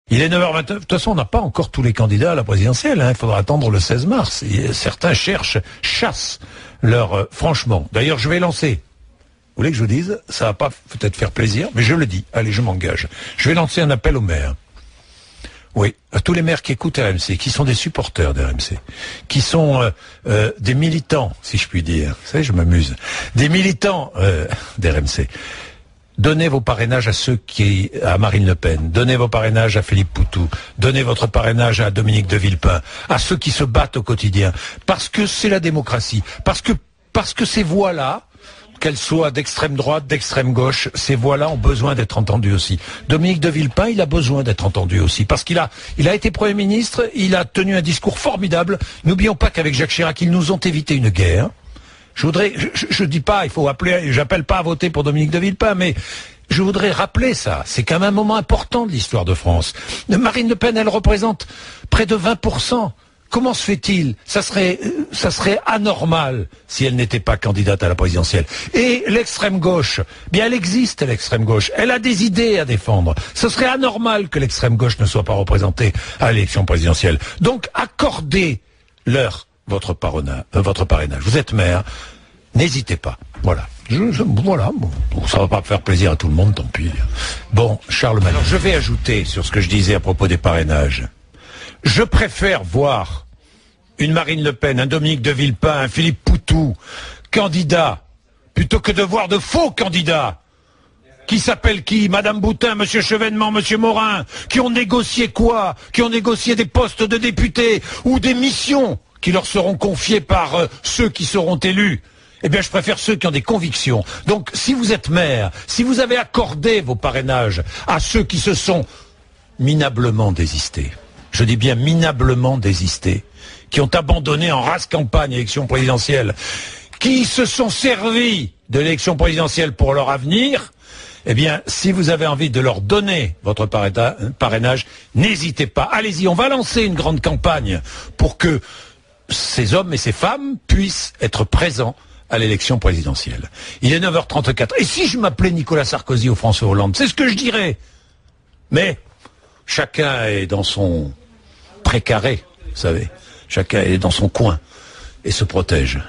Il est 9h29. De toute façon, on n'a pas encore tous les candidats à la présidentielle. Il faudra attendre le 16 mars. Et certains chassent leur... franchement. D'ailleurs, je vais lancer. Vous voulez que je vous dise? Ça va pas peut-être faire plaisir, mais je le dis. Allez, je m'engage. Je vais lancer un appel aux maires. Oui, à tous les maires qui écoutent RMC, qui sont des supporters d'RMC, qui sont des militants, si je puis dire. Vous savez, je m'amuse. Des militants d'RMC. Donnez vos parrainages à Marine Le Pen, donnez vos parrainages à Philippe Poutou, donnez votre parrainage à Dominique de Villepin, à ceux qui se battent au quotidien. Parce que c'est la démocratie. Parce que ces voix-là, qu'elles soient d'extrême droite, d'extrême gauche, ces voix-là ont besoin d'être entendues aussi. Dominique de Villepin, il a besoin d'être entendu aussi, parce qu'il a été Premier ministre, il a tenu un discours formidable. N'oublions pas qu'avec Jacques Chirac, ils nous ont évité une guerre. Je dis pas, j'appelle pas à voter pour Dominique de Villepin, mais je voudrais rappeler ça. C'est quand même un moment important de l'histoire de France. Marine Le Pen, elle représente près de 20%. Comment se fait-il? Ça serait anormal si elle n'était pas candidate à la présidentielle. Et l'extrême gauche, bien elle existe l'extrême gauche. Elle a des idées à défendre. Ce serait anormal que l'extrême gauche ne soit pas représentée à l'élection présidentielle. Donc accordez-leur votre parrainage. Vous êtes maire, n'hésitez pas. Voilà. Voilà. Bon, ça va pas faire plaisir à tout le monde, tant pis. Bon, Charles Manon. Alors je vais ajouter sur ce que je disais à propos des parrainages. Je préfère voir une Marine Le Pen, un Dominique de Villepin, un Philippe Poutou, candidat, plutôt que de voir de faux candidats. Qui s'appellent qui? Madame Boutin, Monsieur Chevènement, Monsieur Morin, qui ont négocié quoi? Qui ont négocié des postes de députés ou des missions qui leur seront confiées par ceux qui seront élus. Eh bien, je préfère ceux qui ont des convictions. Donc, si vous êtes maire, si vous avez accordé vos parrainages à ceux qui se sont minablement désistés, je dis bien minablement désistés, qui ont abandonné en race campagne l'élection présidentielle, qui se sont servis de l'élection présidentielle pour leur avenir, eh bien, si vous avez envie de leur donner votre parrainage, n'hésitez pas. Allez-y, on va lancer une grande campagne pour que ces hommes et ces femmes puissent être présents à l'élection présidentielle. Il est 9h34. Et si je m'appelais Nicolas Sarkozy ou François Hollande, c'est ce que je dirais. Mais chacun est dans son précaré, vous savez. Chacun est dans son coin et se protège.